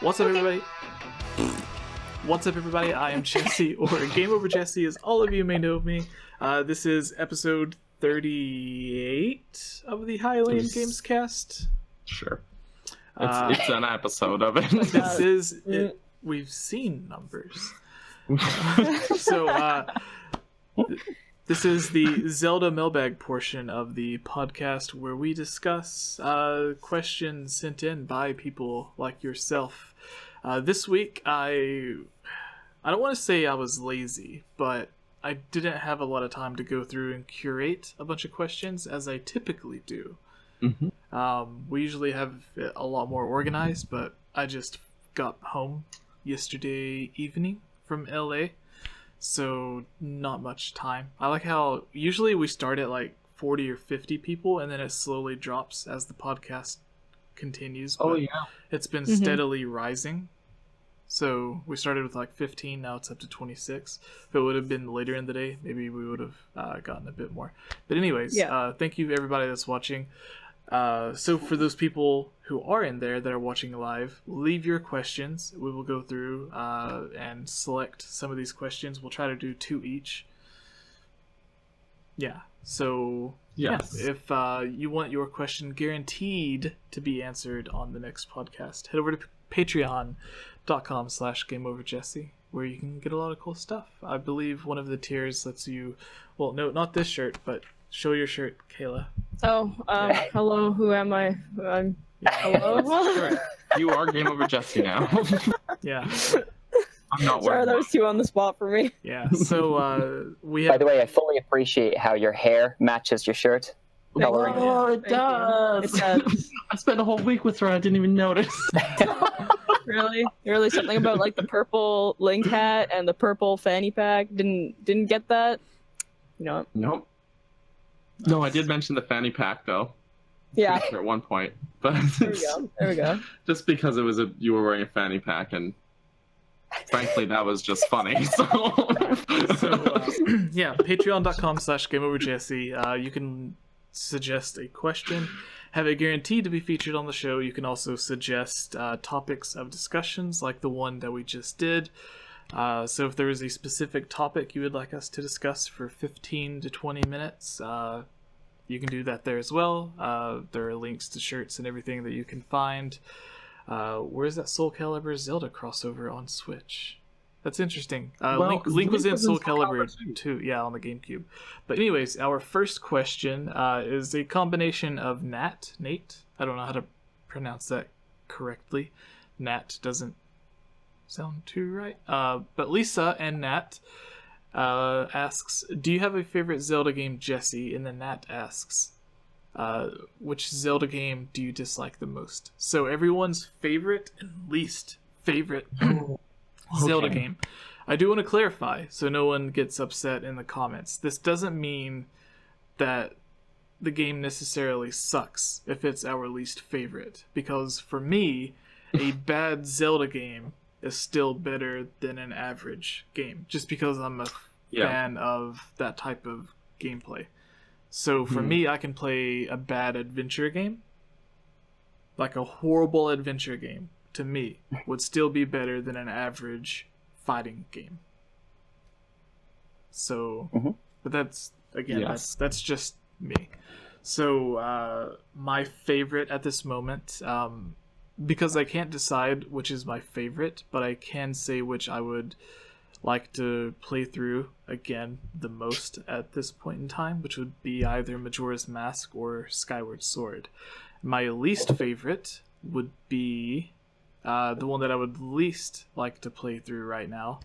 What's up, everybody? What's up, everybody? I am Jesse, or GameOverJesse, as all of you may know me. This is episode 38 of the Highland Games Cast. Sure. It's an episode of it. This is it. We've seen numbers. This is the Zelda Mailbag portion of the podcast where we discuss questions sent in by people like yourself. This week, I don't want to say I was lazy, but I didn't have a lot of time to go through and curate a bunch of questions as I typically do. Mm-hmm. We usually have it a lot more organized, but I just got home yesterday evening from LA. So not much time. I like how usually we start at like 40 or 50 people and then it slowly drops as the podcast continues. But it's been steadily rising. So we started with like 15, now it's up to 26. If it would have been later in the day, maybe we would have gotten a bit more. But anyways, thank you everybody that's watching. So for those people who are in there that are watching live, leave your questions. We will go through and select some of these questions. We'll try to do 2 each. Yeah. So if you want your question guaranteed to be answered on the next podcast, head over to patreon.com/GameOverJesse, where you can get a lot of cool stuff. I believe one of the tiers lets you, well, no, not this shirt, but show your shirt, Kayla. Oh, hello, who am I? Hello? You are GameOverJesse now. Yeah. I'm not Sorry, worried. that was too on the spot for me. Yeah, so we have... By the way, I fully appreciate how your hair matches your shirt. Coloring. Oh, it does. It does. I spent a whole week with her. I didn't even notice. Really something about like the purple link hat and the purple fanny pack. Didn't get that. You know. Nope. No, I did mention the fanny pack though. Yeah. At one point, but There we go. Just because it was you were wearing a fanny pack, and frankly, that was just funny. So yeah, patreon.com/GameOverJesse. You can suggest a question, have it guaranteed to be featured on the show. You can also suggest topics of discussions like the one that we just did. So if there is a specific topic you would like us to discuss for 15 to 20 minutes, you can do that there as well. There are links to shirts and everything that you can find. Where's that Soul Calibur Zelda crossover on Switch? That's interesting. Link was in Soul Calibur too, yeah, on the GameCube. But anyways, our first question is a combination of Nate. I don't know how to pronounce that correctly. Nat doesn't sound too right. But Lisa and Nat asks, do you have a favorite Zelda game, Jesse? And then Nat asks, which Zelda game do you dislike the most? So everyone's favorite and least favorite Zelda game. I do want to clarify so no one gets upset in the comments. This doesn't mean that the game necessarily sucks if it's our least favorite. Because for me, a bad Zelda game is still better than an average game. Just because I'm a fan of that type of gameplay. So for me, I can play a bad adventure game. Like a horrible adventure game, to me, would still be better than an average fighting game. So, but that's, again, that's just me. So, my favorite at this moment, because I can't decide which is my favorite, but I can say which I would like to play through again the most at this point in time, which would be either Majora's Mask or Skyward Sword. My least favorite would be the one that I would least like to play through right now,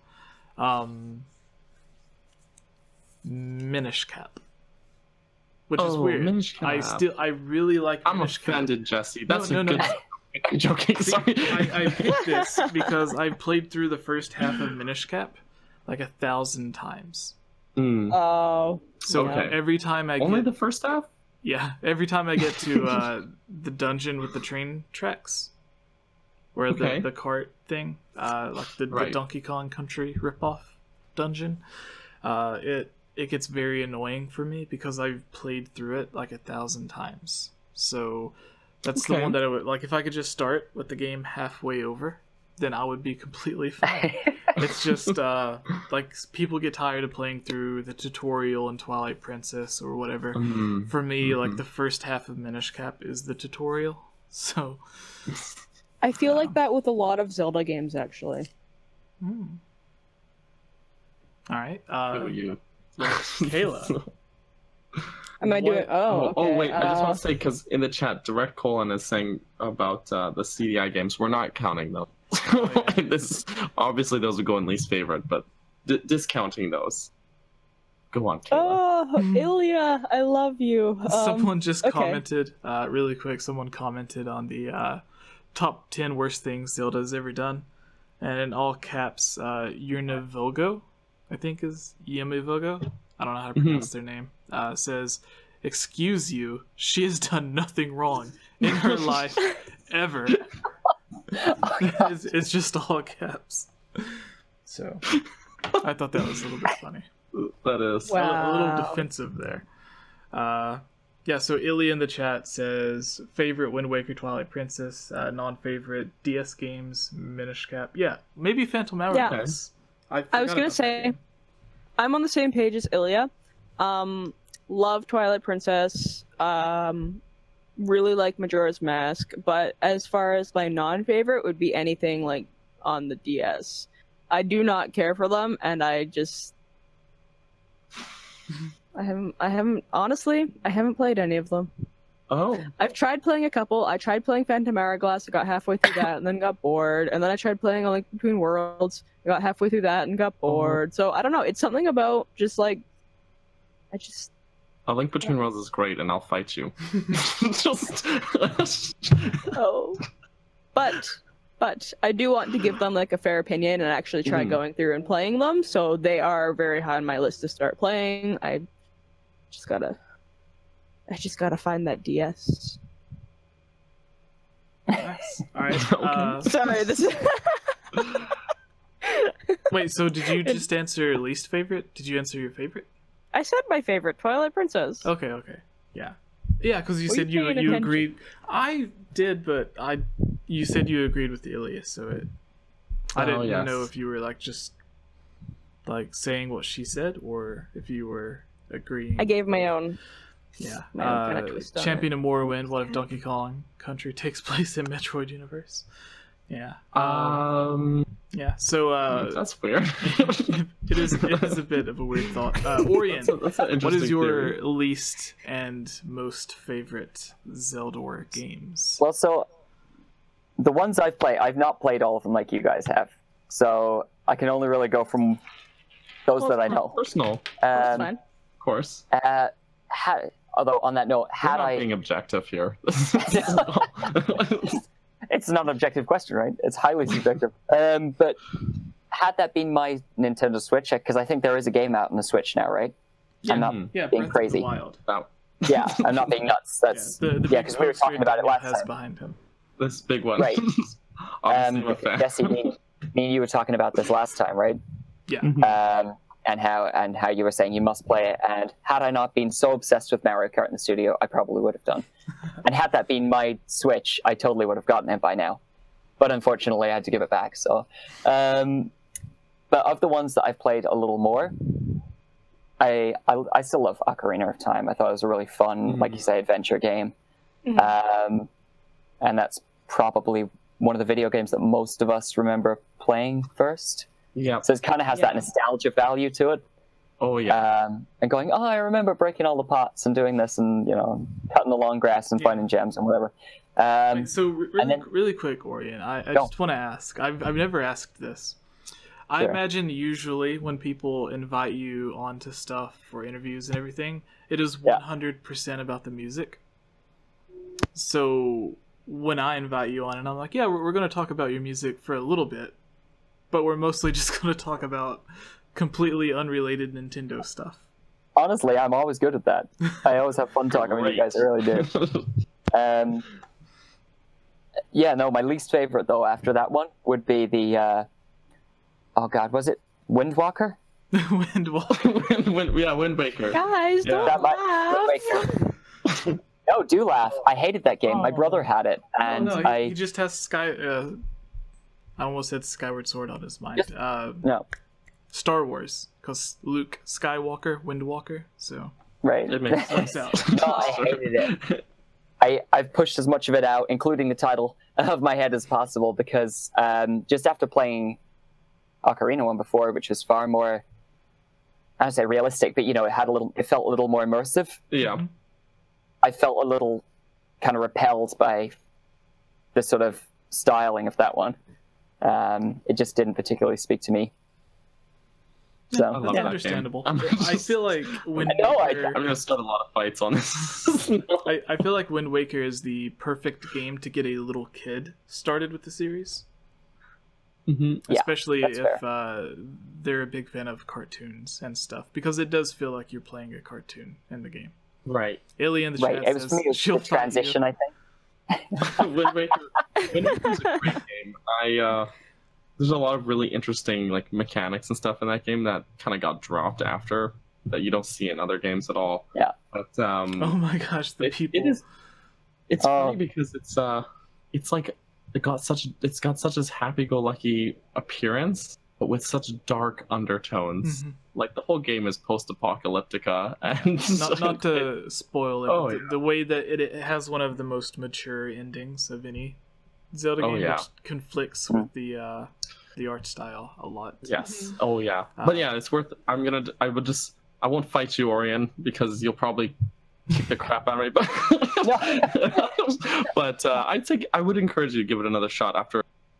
Minish Cap, which is weird. Minish Cap. I really like. I'm offended, Jesse. That's no. I'm joking. Sorry. I picked this because I played through the first half of Minish Cap like 1,000 times. Oh. So every time I only the first half. Yeah, every time I get to the dungeon with the train tracks, where the cart thing, like the Donkey Kong Country ripoff dungeon, it gets very annoying for me because I've played through it like 1,000 times. So that's the one that I would like. If I could just start with the game halfway over, then I would be completely fine. It's just like people get tired of playing through the tutorial in Twilight Princess or whatever. For me, like the first half of Minish Cap is the tutorial. So I feel like that with a lot of Zelda games, actually. all right, you. Kayla. Am I doing? Oh, okay. Oh wait, I just want to say, because in the chat, Direct Colon is saying about the CDI games. We're not counting them. This obviously those would go in least favorite, but discounting those. Go on, Kayla. Oh, Ilya, I love you. Someone just okay. commented, really quick. Someone commented on the top 10 worst things Zelda's ever done, and in all caps, Yurnivogo, I think is Yamivogo. I don't know how to pronounce their name. Says, "Excuse you, she has done nothing wrong in her life ever." It's just all caps. So I thought that was a little bit funny. That is. Wow. A little defensive there. Yeah, so Ilya in the chat says favorite Wind Waker, Twilight Princess, non-favorite DS games, Minish Cap. Yeah, maybe Phantom Hourglass. I was gonna say, I'm on the same page as Ilya. Love Twilight Princess. Really like Majora's Mask, but as far as my non-favorite would be anything like on the DS. I do not care for them, and I just I haven't honestly, I haven't played any of them. Oh. I've tried playing a couple. I tried playing Phantom Hourglass, I got halfway through that and then got bored, and then I tried playing A Link Between Worlds, I got halfway through that and got bored. So I don't know, it's something about just like A Link Between Worlds is great, and I'll fight you. Just... Oh. But I do want to give them like a fair opinion and actually try going through and playing them, so they are very high on my list to start playing. I just gotta find that DS. Nice. All right. Sorry, this is... Wait, so did you just answer least favorite? Did you answer your favorite? I said my favorite, Twilight Princess. Okay. Yeah, because you Were said you you paying attention? agreed. I did, but you said you agreed with Ilya, so I didn't know if you were like just like saying what she said or if you were agreeing. I gave my own. Yeah. My own kind of twist on Champion of Morrowind. What if Donkey Kong Country takes place in Metroid universe? Yeah. Yeah. So that's weird. it is a bit of a weird thought. Orion, what is your theory. least and most favorite Zelda games? Well, so the ones I've played, I've not played all of them like you guys have. So I can only really go from those that I know. Personal, That's fine. of course. Although on that note, We're not being objective here. It's not an objective question, right? It's highly subjective. But had that been my Nintendo Switch, because I think there is a game out on the Switch now, right? Yeah, I'm not yeah, being Breath crazy. Of the Wild. Wow. Yeah, I'm not being nuts. That's because we were talking about it last time. Behind him. This big one. Right. Obviously, I'm a fan. Jesse, me and you were talking about this last time, right? Yeah. And how you were saying you must play it. And had I not been so obsessed with Mario Kart in the studio, I probably would have done. And had that been my Switch, I totally would have gotten it by now. But unfortunately, I had to give it back. So, but of the ones that I've played a little more, I still love Ocarina of Time. I thought it was a really fun, like you say, adventure game. And that's probably one of the video games that most of us remember playing first. Yeah. So it kind of has that nostalgia value to it. Oh yeah. And going, oh, I remember breaking all the pots and doing this, and cutting the long grass and finding gems and whatever. Wait, so really quick, Orion, I just want to ask. I've never asked this. I imagine usually when people invite you onto stuff for interviews and everything, it is 100% about the music. So when I invite you on and I'm like, yeah, we're going to talk about your music for a little bit, but we're mostly just going to talk about completely unrelated Nintendo stuff. Honestly, I'm always good at that. I always have fun talking with you guys. I really do. Yeah, no, my least favorite, though, after that one, would be the... oh, God, was it Windwalker? Wind Waker. Guys, don't laugh. No, do laugh. I hated that game. My brother had it, and he just has I almost said Skyward Sword on his mind. No. Star Wars, because Luke Skywalker, Windwalker, so Right. It makes sense. out. No, I hated it. I've pushed as much of it out, including the title, of my head as possible because just after playing Ocarina one before, which was far more, I don't say realistic, but it felt a little more immersive. Yeah. I felt a little kind of repelled by the sort of styling of that one. It just didn't particularly speak to me. So I love That's that understandable. game. I feel like Wind know, Waker. I'm gonna start a lot of fights on this. I feel like Wind Waker is the perfect game to get a little kid started with the series, Yeah, especially that's if they're a big fan of cartoons and stuff, because it does feel like you're playing a cartoon in the game. right. Ilya in the right, chat it was says for me. It was she'll the transition, I think. Wind Waker's a great game. There's a lot of really interesting like mechanics and stuff in that game that kind of got dropped after that you don't see in other games at all. Yeah. But Oh my gosh, the people. It's funny because it's like it's got such a happy-go-lucky appearance, but with such dark undertones. Like the whole game is post-apocalyptica, and Not to spoil it, Oh, but yeah. the way that it has one of the most mature endings of any Zelda game, yeah. which conflicts with the art style a lot. Yes. Oh yeah. But yeah, it's worth. I won't fight you, Orion, because you'll probably kick the crap out of me. But I'd say I would encourage you to give it another shot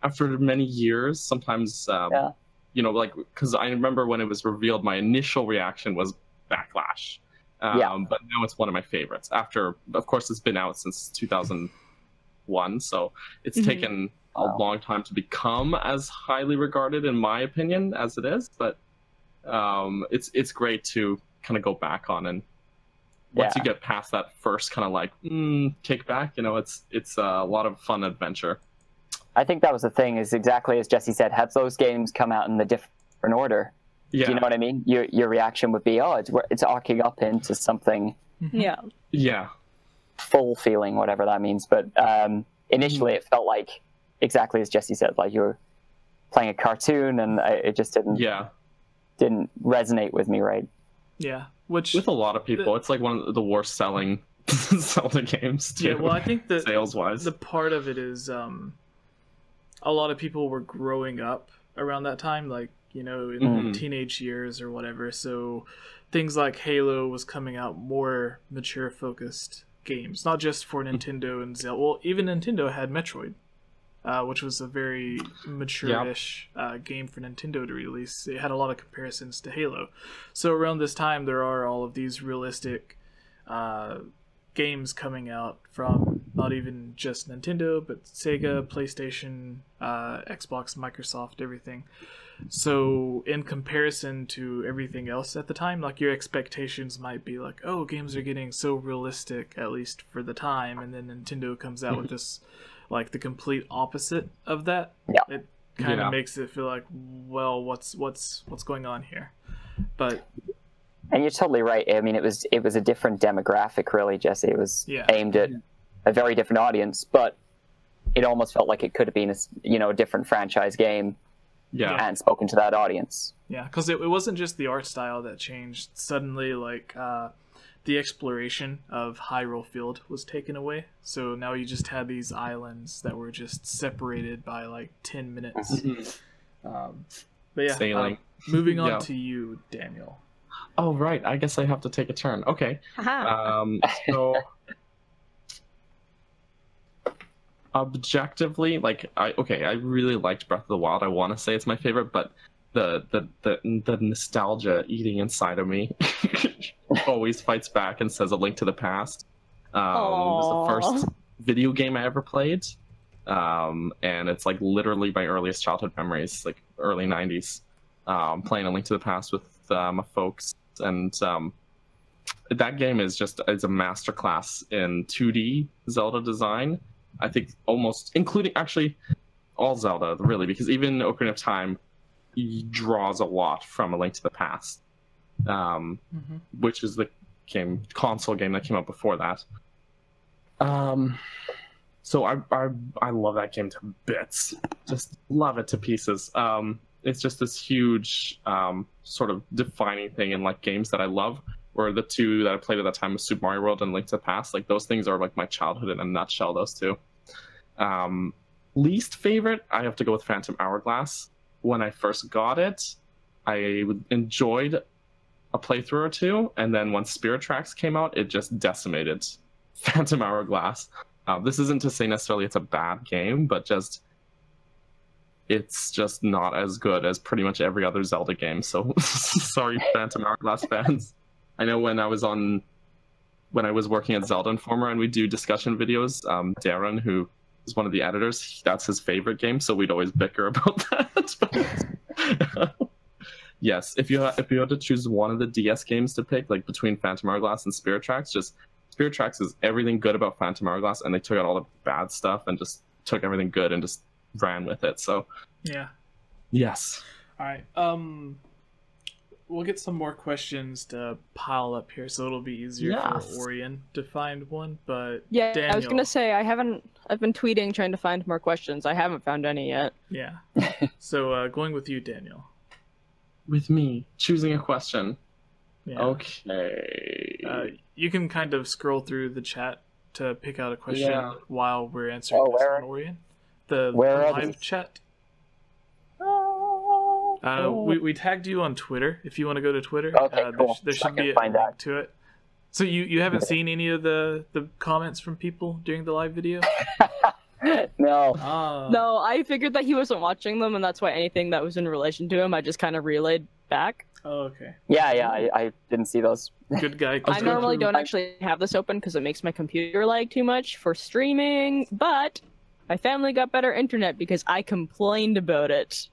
after many years. Sometimes, like because I remember when it was revealed, my initial reaction was backlash. But now it's one of my favorites. After, of course, it's been out since 2001, so it's taken a long time to become as highly regarded, in my opinion, as it is. But it's great to kind of go back on, and once you get past that first kind of like kickback, it's a lot of fun adventure. I think that was the thing, is exactly as Jesse said, had those games come out in the different order, do you know what I mean? Your reaction would be, it's arcing up into something Yeah. full feeling, whatever that means. But initially it felt like, exactly as Jesse said, like you were playing a cartoon, and it just didn't resonate with me, right? Yeah, which with a lot of people, it's like one of the worst selling Zelda games too. Yeah, well, I think that sales wise, the part of it is a lot of people were growing up around that time, like in their teenage years or whatever. So things like Halo was coming out, more mature focused games, not just for Nintendo and Zelda. Well, even Nintendo had Metroid, which was a very mature-ish game for Nintendo to release. It had a lot of comparisons to Halo. So around this time, there are all of these realistic games coming out from not even just Nintendo, but Sega, PlayStation, Xbox, Microsoft, everything. So in comparison to everything else at the time, like your expectations might be like, oh, games are getting so realistic, at least for the time, and then Nintendo comes out with this, like the complete opposite of that. It kind of makes it feel like, well, what's going on here? But and you're totally right. I mean, it was a different demographic, really, Jesse. It was aimed at a very different audience, but it almost felt like it could have been a different franchise game. And spoken to that audience. Yeah, because it wasn't just the art style that changed. Suddenly, like, the exploration of Hyrule Field was taken away. So now you just had these islands that were just separated by, like, 10 minutes. But yeah, sailing. Moving on to you, Daniel. Oh, right. I guess I have to take a turn. Okay. So... objectively, I really liked Breath of the Wild. I want to say it's my favorite, but the nostalgia eating inside of me always fights back and says A Link to the Past. It was the first video game I ever played, and it's like literally my earliest childhood memories, like early 90s, playing A Link to the Past with my folks, and that game is a masterclass in 2D Zelda design. I think almost including actually all Zelda, really, because even Ocarina of Time draws a lot from A Link to the Past, which is the console game that came out before that. So I love that game to bits. Just love it to pieces. It's just this huge sort of defining thing in like games that I love. Where the two that I played at that time was Super Mario World and Link to the Past. Like those things are like my childhood in a nutshell. Those two. Least favorite, I have to go with Phantom Hourglass. When I first got it, I enjoyed a playthrough or two, and then when Spirit Tracks came out, it just decimated Phantom Hourglass. This isn't to say necessarily it's a bad game, but it's just not as good as pretty much every other Zelda game. So sorry, Phantom Hourglass fans. I know when I was working at Zelda Informer and we do discussion videos, Darren, who is one of the editors, that's his favorite game, so we'd always bicker about that. Yes, if you had to choose one of the DS games to pick, like between Phantom Hourglass and Spirit Tracks, just Spirit Tracks is everything good about Phantom Hourglass, and they took out all the bad stuff and just took everything good and just ran with it. So yeah. Yes. All right. We'll get some more questions to pile up here, so it'll be easier for Orion to find one. But yeah, Daniel... I was gonna say I've been tweeting trying to find more questions. I haven't found any yet. Yeah. So going with you, Daniel. With me choosing a question. Yeah. Okay. You can kind of scroll through the chat to pick out a question while we're answering this one, Orion. The live chat. We tagged you on Twitter. If you want to go to Twitter, okay, cool. There should be a link to it. So you haven't seen any of the comments from people during the live video? No. No, I figured that he wasn't watching them, and that's why anything that was in relation to him, I just kind of relayed back. Oh, okay. Yeah, I didn't see those. Good guy. I normally don't actually have this open because it makes my computer lag too much for streaming, but my family got better internet because I complained about it.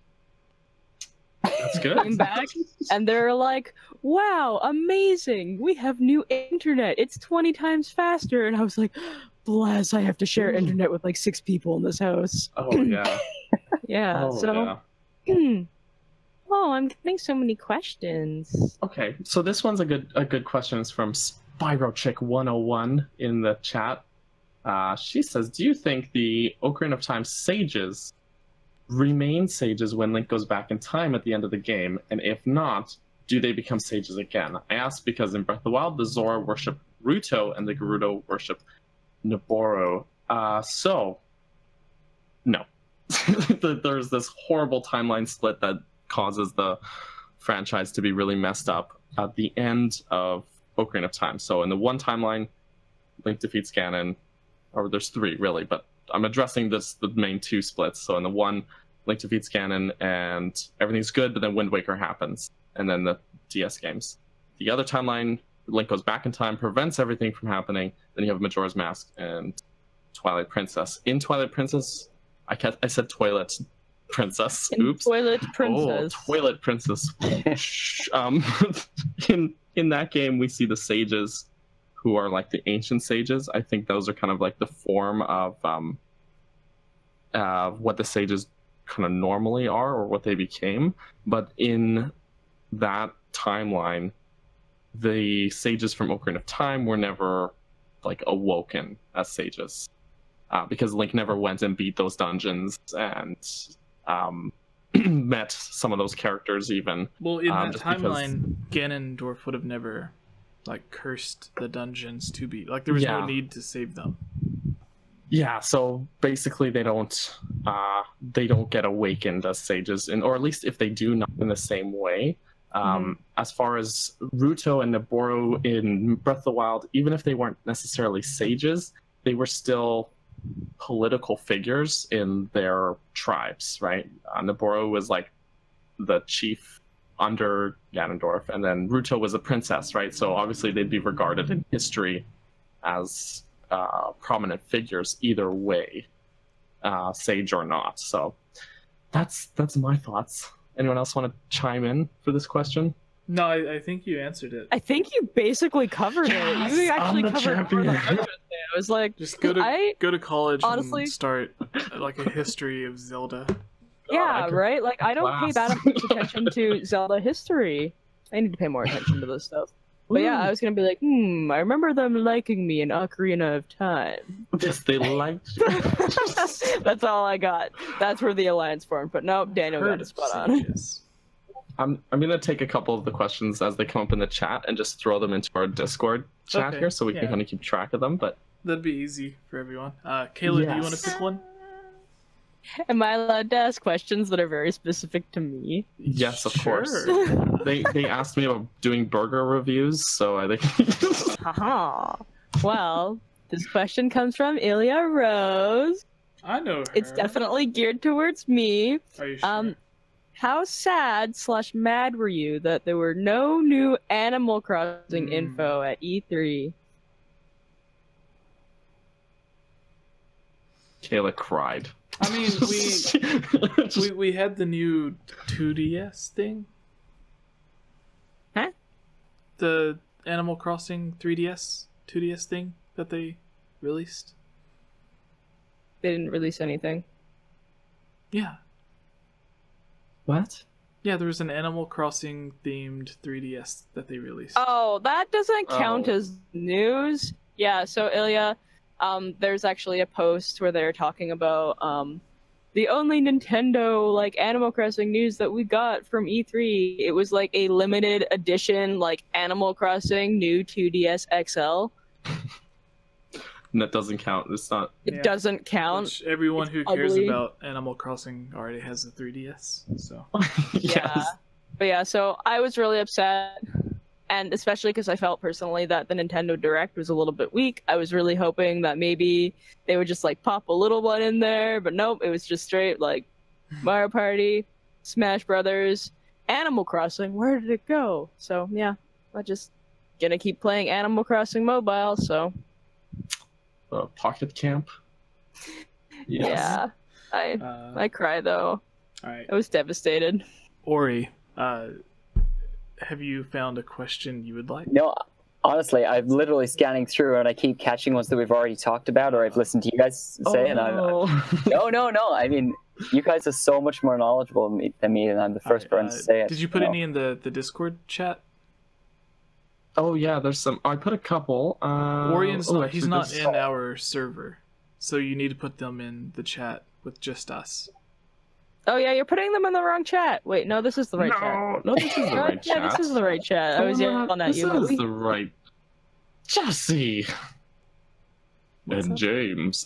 That's good. Came back, and they're like, wow, amazing, we have new internet, it's 20 times faster. And I was like, bless, I have to share internet with like 6 people in this house. Oh yeah. Yeah. Oh, so oh, I'm getting so many questions. Okay, so this one's a good question. It's from SpyroChick101 in the chat. She says, do you think the Ocarina of Time sages remain sages when Link goes back in time at the end of the game? And if not, do they become sages again? I ask because in Breath of the Wild, the Zora worship Ruto and the Gerudo worship Naboro. So, no. There's this horrible timeline split that causes the franchise to be really messed up at the end of Ocarina of Time. So in the one timeline, Link defeats Ganon, or there's 3 really, but I'm addressing the main 2 splits. So in the one, Link defeats Ganon and everything's good, but then Wind Waker happens, and then the DS games. The other timeline, Link goes back in time, prevents everything from happening. Then you have Majora's Mask and Twilight Princess. In Twilight Princess, I said Toilet Princess. Oops. Toilet Princess. Oh, Toilet Princess. In that game, we see the sages, who are like the ancient sages. I think those are kind of like the form of what the sages kind of normally are, or what they became. But in that timeline, the sages from Ocarina of Time were never like awoken as sages, because Link never went and beat those dungeons and met some of those characters even. Well, in that timeline, Ganondorf would have never like cursed the dungeons to be like there was no need to save them. Yeah, so basically they don't get awakened as sages, or at least if they do, not in the same way. As far as Ruto and Naboro in Breath of the Wild, even if they weren't necessarily sages, they were still political figures in their tribes, right? Naboro was like the chief under Ganondorf, and then Ruto was a princess, right? So obviously they'd be regarded in history as prominent figures either way, sage or not. So that's my thoughts. Anyone else want to chime in for this question? No, I think you answered it. I think you basically covered it. You actually covered more than I was. I was like, just go to college honestly, and start like a history of Zelda. Yeah, right? Like, I don't pay that much attention to Zelda history. I need to pay more attention to this stuff. But yeah, I was gonna be like, I remember them liking me in Ocarina of Time. Yes, they liked you. That's all I got. That's where the alliance formed. But nope, Daniel got Heard it of spot on. sages. I'm gonna take a couple of the questions as they come up in the chat and just throw them into our Discord chat Okay, here, so we can yeah. kind of keep track of them. But That'd be easy for everyone. Kayla, do you want to Yes. pick one? Am I allowed to ask questions that are very specific to me? yes, of course. Sure. They asked me about doing burger reviews, so I think. Haha. Well, this question comes from Ilya Rose. I know her. It's definitely geared towards me. Are you sure? How sad/mad were you that there were no new Animal Crossing info at E3? Kayla cried. I mean, we had the new 2DS thing. Huh? The Animal Crossing 3DS 2DS thing that they released. They didn't release anything. Yeah. What? Yeah, there was an Animal Crossing themed 3DS that they released. Oh, that doesn't count Oh. as news. Yeah, so Ilya, there's actually a post where they're talking about the only Nintendo like Animal Crossing news that we got from E3. It was like a limited edition like Animal Crossing new 2DS XL. And that doesn't count. It's not. It Yeah. doesn't count. Which everyone It's who cares ugly. about Animal Crossing already has a 3DS. So Yeah. Yes. But yeah, so I was really upset, and especially because I felt personally that the Nintendo Direct was a little bit weak. I was really hoping that maybe they would just like pop a little one in there, but nope, it was just straight like Mario Party, Smash Brothers, Animal Crossing. Where did it go? So yeah, I'm just gonna keep playing Animal Crossing Mobile. So Pocket Camp. Yes. yeah, I cry though. all right, I was devastated. Ori, have you found a question you would like? No, honestly, I'm literally scanning through and I keep catching ones that we've already talked about or I've listened to you guys say, and I'm no. I mean, you guys are so much more knowledgeable than me, and I'm the first person to say it. Did you put so. any in the Discord chat? Oh yeah, there's some. I put a couple. Orion's oh, not. He's actually, not there's- in our server, so you need to put them in the chat with just us. Oh yeah, you're putting them in the wrong chat. Wait, no, this is the right chat. No, this is the right Yeah, chat. this is the right chat. I was yelling at This you. is the right. Jesse What's and up? James.